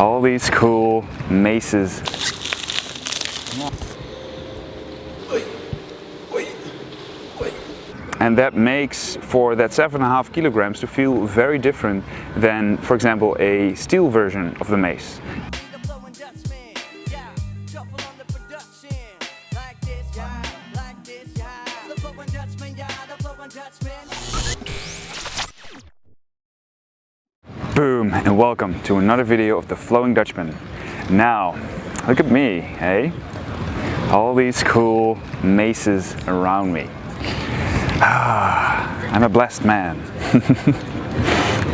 All these cool maces. And that makes for that 7.5 kilograms to feel very different than, for example, a steel version of the mace. Boom, and welcome to another video of the Flowing Dutchman. Now, look at me, hey? All these cool maces around me. I'm a blessed man.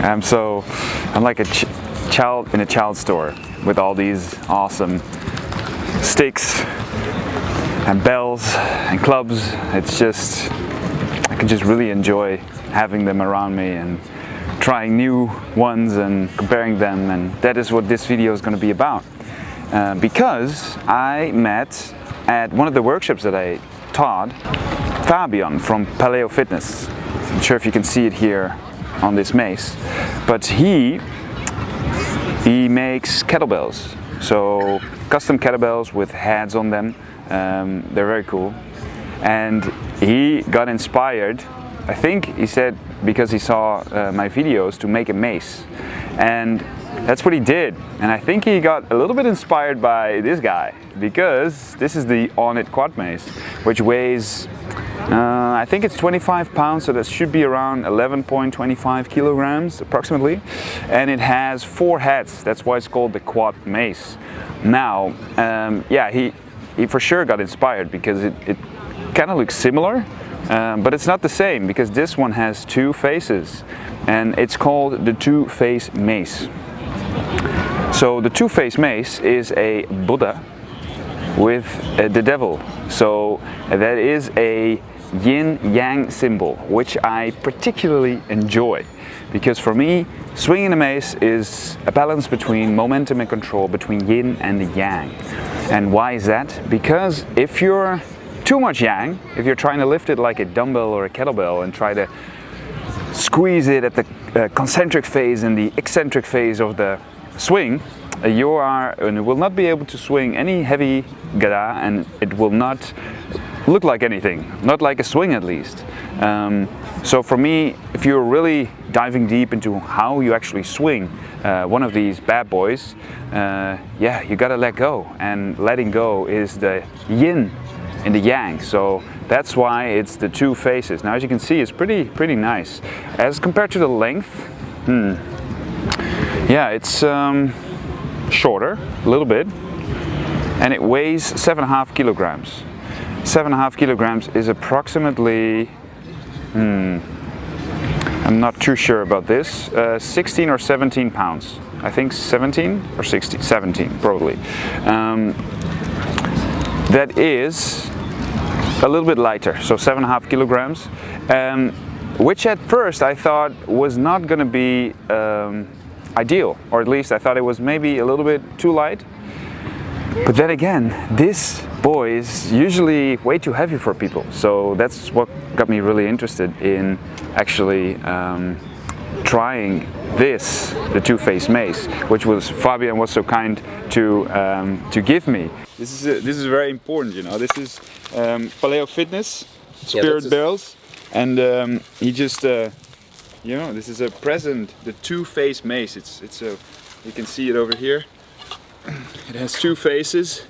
I'm like a child in a child store with all these awesome sticks and bells and clubs. It's just, I can just really enjoy having them around me and trying new ones and comparing them, and that is what this video is going to be about. Because I met at one of the workshops that I taught Fabian from Paleo Fitness. I'm not sure if you can see it here on this mace, but he makes kettlebells, so custom kettlebells with heads on them. They're very cool, and he got inspired, I think he said, because he saw my videos, to make a mace, and that's what he did. And I think he got a little bit inspired by this guy, because this is the On It quad mace, which weighs I think it's 25 pounds, so that should be around 11.25 kilograms approximately, and it has 4 heads. That's why it's called the quad mace. Now, yeah, he for sure got inspired, because it kind of looks similar, but it's not the same, because this one has 2 faces, and it's called the 2-face mace. So the 2-face mace is a Buddha with the devil. So that is a yin-yang symbol, which I particularly enjoy, because for me, swinging the mace is a balance between momentum and control, between yin and the yang. And why is that? Because if you're too much yang, if you're trying to lift it like a dumbbell or a kettlebell and try to squeeze it at the concentric phase and the eccentric phase of the swing, you will not be able to swing any heavy gada, and it will not look like anything, not like a swing at least. So for me, if you're really diving deep into how you actually swing one of these bad boys, yeah, you gotta let go, and letting go is the yin and the yang. So that's why it's the 2 faces. Now, as you can see, it's pretty nice. As compared to the length, yeah, it's shorter a little bit, and it weighs 7.5 kilograms. 7.5 kilograms is approximately, I'm not too sure about this, 16 or 17 pounds. I think 17 or 16, 17 probably. That is a little bit lighter, so 7.5 kilograms, which at first I thought was not going to be ideal, or at least I thought it was maybe a little bit too light. But then again, this boy is usually way too heavy for people, so that's what got me really interested in actually trying this, the 2-face mace, which Fabian was so kind to give me. This is very important, you know. This is Paleo Fitness, Spirit Bells, and he just you know, this is a present, the 2-face mace. It's a, you can see it over here. It has 2 faces,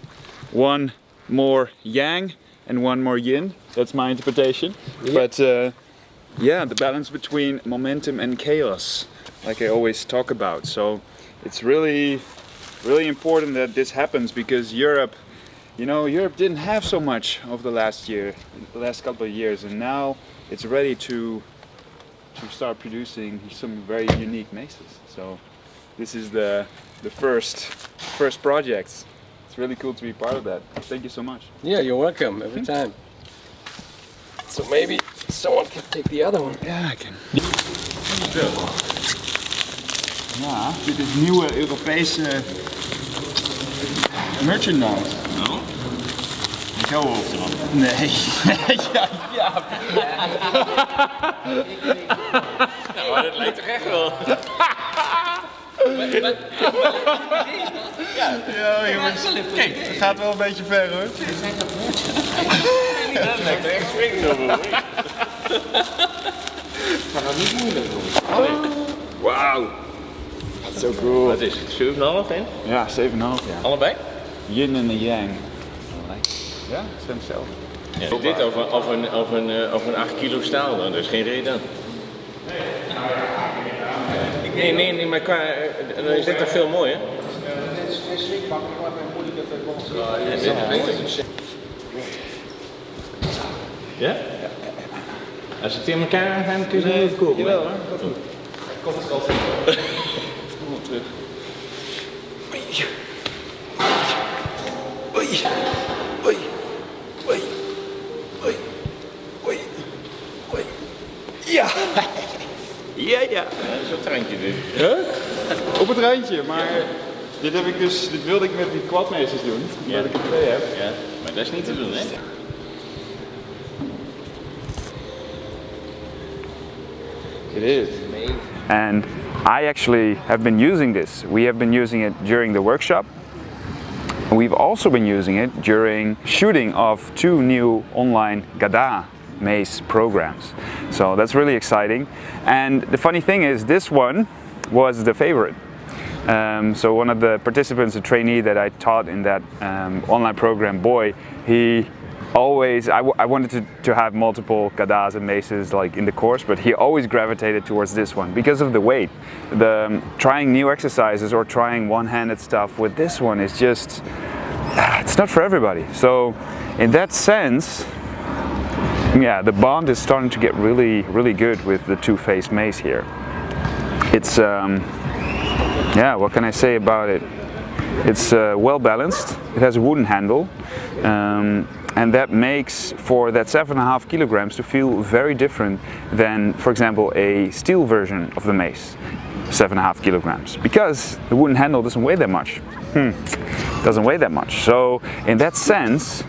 one more yang and one more yin. That's my interpretation. Yeah. But yeah, the balance between momentum and chaos, like I always talk about. So it's really important that this happens, because Europe, you know, Europe didn't have so much over the last couple of years, and now it's ready to start producing some very unique maces. So this is the first project. It's really cool to be part of that. Thank you so much. Yeah, you're welcome every time. So maybe someone can take the other one. Ja, ik kan. Ja, dit is nieuwe Europese merchandise. Nou? Ik hou wel van. Nee. ja. Nou, dat lijkt toch echt wel. Ja, jongens. Kijk, het gaat wel een beetje ver hoor. Lekker echt springen over. Maar dat niet moeilijk hoor. Wauw. Zo cool. Wat is het? 7,5 in? Ja, 7,5 ja. Allebei? Yin en yang. Ja, stem zelf. Ja, dit over een 8 kilo staal dan, dus geen reden aan. Nee, maar dan is dit toch veel mooier? Ja? Als ze tegen elkaar gaan, kun je ze even kopen. Jawel hoor, dat goed. Komt het al terug. Kom terug. Oei. Oei. Oei. Oei. Oei. Oei. Ja. Ja. Dat is op het randje dus. Huh? Op het randje, maar dit wilde ik met die quadmeesters doen, omdat ik er 2 heb. Ja, maar dat is niet te doen hè? It is. And I actually have been using this. We have been using it during the workshop. We've also been using it during shooting of 2 new online Gada Mace programs. So that's really exciting. And the funny thing is, this one was the favorite. So one of the participants, a trainee that I taught in that online program, Boy, he always, I wanted to have multiple Gadas and Maces like in the course, but he always gravitated towards this one because of the weight. Trying new exercises or trying one-handed stuff with this one is just, it's not for everybody. So in that sense, yeah, the bond is starting to get really good with the two-faced mace here. It's, yeah, what can I say about it? It's well balanced, it has a wooden handle, and that makes for that 7.5 kilograms to feel very different than, for example, a steel version of the mace, 7.5 kilograms, because the wooden handle doesn't weigh that much. Doesn't weigh that much. So in that sense,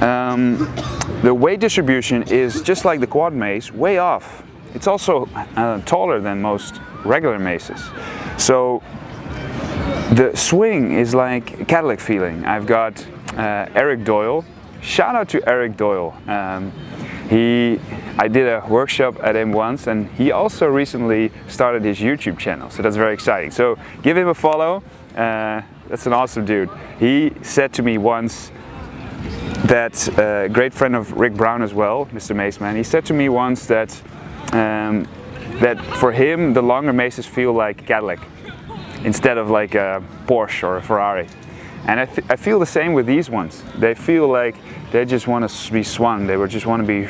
the weight distribution is just like the quad mace, way off. It's also taller than most regular maces. So the swing is like a Cadillac feeling. I've got Eric Doyle. Shout out to Eric Doyle. I did a workshop at him once, and he also recently started his YouTube channel, so that's very exciting. So give him a follow. That's an awesome dude. He said to me once that a great friend of Rick Brown as well, Mr. Mace Man, he said to me once that that for him the longer maces feel like Cadillac instead of like a Porsche or a Ferrari. And I feel the same with these ones. They feel like they just want to be swung. They just want to be,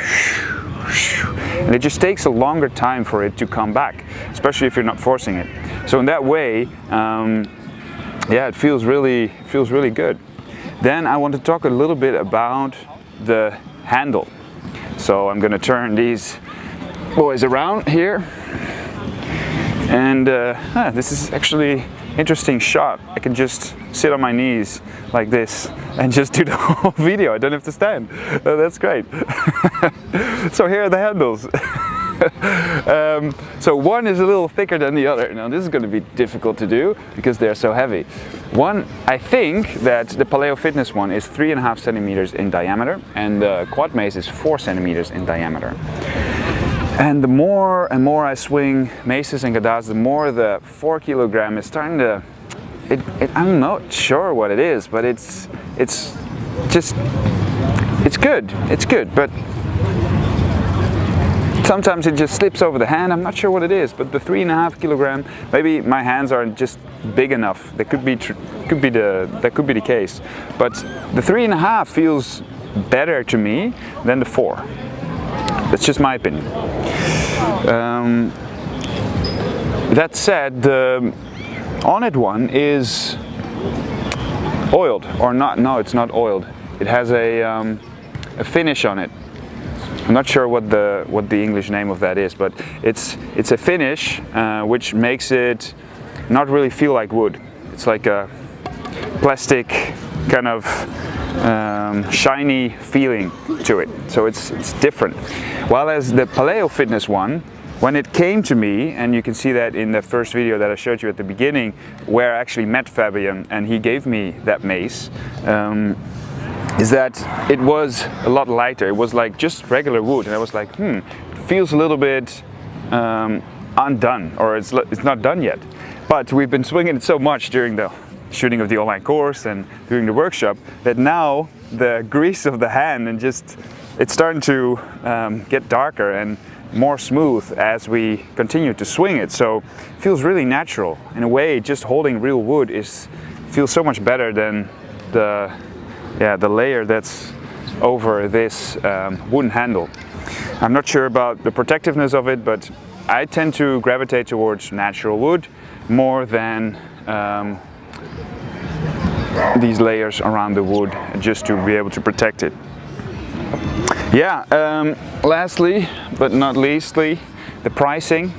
and it just takes a longer time for it to come back, especially if you're not forcing it. So in that way, yeah, it feels really good. Then I want to talk a little bit about the handle. So I'm going to turn these boys around here, and this is actually interesting shot. I can just sit on my knees like this and just do the whole video. I don't have to stand. Oh, that's great. So here are the handles. So one is a little thicker than the other. Now this is going to be difficult to do because they're so heavy. One, I think that the Paleo Fitness one is 3.5 centimeters in diameter, and the Quad Mace is 4 centimeters in diameter. And the more and more I swing maces and gadas, the more the 4 kilogram is starting to, I'm not sure what it is, but it's good, but sometimes it just slips over the hand. I'm not sure what it is, but the 3.5 kilogram, maybe my hands aren't just big enough. That could be the case, but the 3.5 feels better to me than the 4. That's just my opinion. That said, the on-it one is oiled, or not? No, it's not oiled. It has a finish on it. I'm not sure what the English name of that is, but it's a finish which makes it not really feel like wood. It's like a plastic kind of shiny feeling to it, so it's different. While as the Paleo Fitness one, when it came to me, and you can see that in the first video that I showed you at the beginning, where I actually met Fabian and he gave me that mace, is that it was a lot lighter. It was like just regular wood, and I was like, it feels a little bit undone, or it's not done yet. But we've been swinging it so much during the shooting of the online course and during the workshop that now the grease of the hand and just it's starting to get darker and more smooth as we continue to swing it. So it feels really natural. In a way, just holding real wood feels so much better than the layer that's over this wooden handle. I'm not sure about the protectiveness of it, but I tend to gravitate towards natural wood more than these layers around the wood, just to be able to protect it. Yeah, lastly but not leastly, the pricing.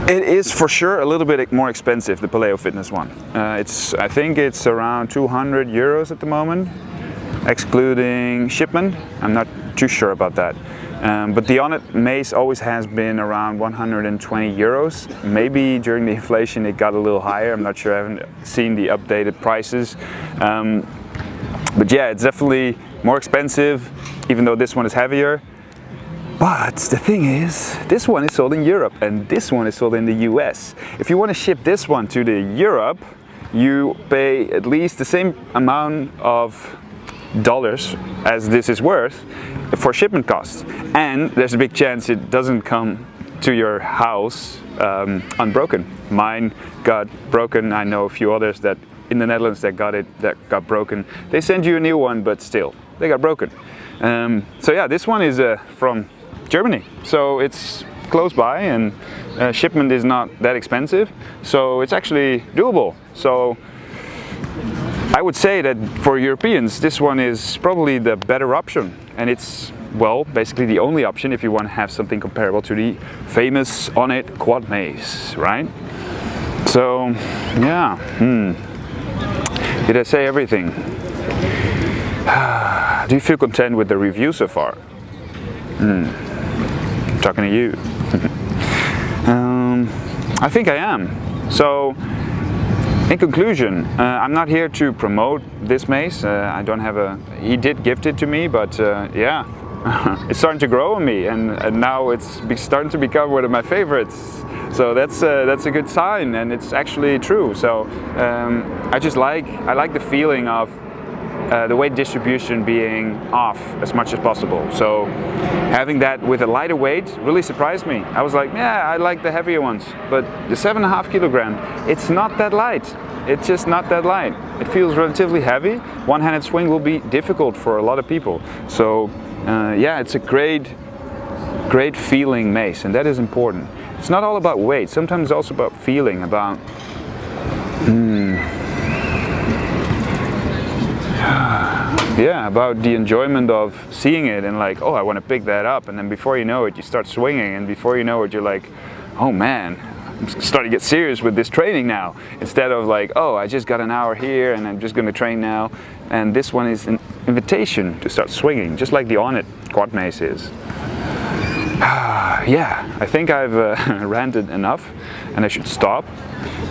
It is for sure a little bit more expensive, the Paleo Fitness one. I think it's around 200 euros at the moment, excluding shipment. I'm not too sure about that. But the Onnit Mace always has been around 120 euros. Maybe during the inflation it got a little higher. I'm not sure, I haven't seen the updated prices. But yeah, it's definitely more expensive, even though this one is heavier. But the thing is, this one is sold in Europe and this one is sold in the US. If you want to ship this one to the Europe, you pay at least the same amount of dollars as this is worth for shipment costs. And there's a big chance it doesn't come to your house unbroken. Mine got broken. I know a few others that in the Netherlands that got broken. They send you a new one, but still, they got broken. So yeah, this one is from Germany, so it's close by, and shipment is not that expensive, so it's actually doable. So I would say that for Europeans, this one is probably the better option, and it's, well, basically the only option if you want to have something comparable to the famous Onnit Quad Mace, right? So yeah, did I say everything? Do you feel content with the review so far? Talking to you. I think I am. So, in conclusion, I'm not here to promote this mace. I don't have he did gift it to me, but yeah, it's starting to grow on me, and now it's starting to become one of my favorites. So that's a good sign, and it's actually true. So I like the feeling of the weight distribution being off as much as possible. So having that with a lighter weight really surprised me. I was like, yeah, I like the heavier ones, but the 7.5 kilogram, it's not that light. It's just not that light. It feels relatively heavy. One-handed swing will be difficult for a lot of people. So yeah, it's a great feeling mace, and that is important. It's not all about weight. Sometimes it's also about feeling, about yeah, about the enjoyment of seeing it and like, oh, I want to pick that up, and then before you know it, you start swinging, and before you know it, you're like, oh man, I'm starting to get serious with this training now, instead of like, oh, I just got an hour here and I'm just going to train now. And this one is an invitation to start swinging, just like the Onnit Quad Mace is. Yeah, I think I've ranted enough and I should stop.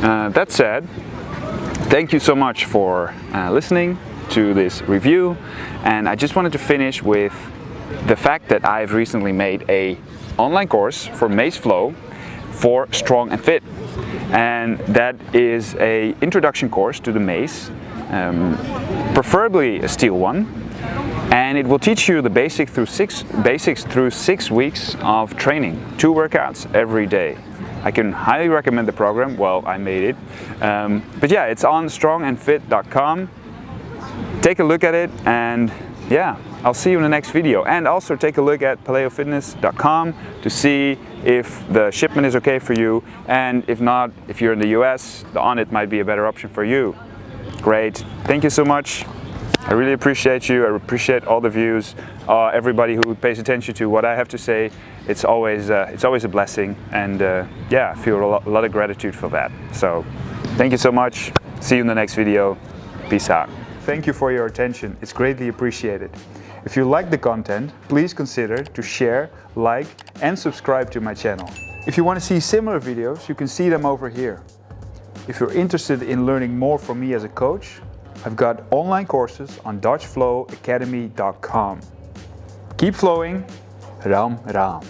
That said, thank you so much for listening to this review, and I just wanted to finish with the fact that I've recently made an online course for Mace Flow for Strong and Fit, and that is an introduction course to the mace, preferably a steel one, and it will teach you the basics through 6 weeks of training, 2 workouts every day. I can highly recommend the program. Well, I made it, but yeah, it's on strongandfit.com. Take a look at it, and yeah, I'll see you in the next video. And also take a look at paleofitness.com to see if the shipment is okay for you, and if not, if you're in the US, the Onnit might be a better option for you. Great, thank you so much. I really appreciate you. I appreciate all the views, everybody who pays attention to what I have to say. It's always a blessing, and yeah, I feel a lot of gratitude for that. So thank you so much. See you in the next video. Peace out. Thank you for your attention. It's greatly appreciated. If you like the content, please consider to share, like and subscribe to my channel. If you want to see similar videos, you can see them over here. If you're interested in learning more from me as a coach, I've got online courses on DutchFlowAcademy.com. Keep flowing, Ram Ram.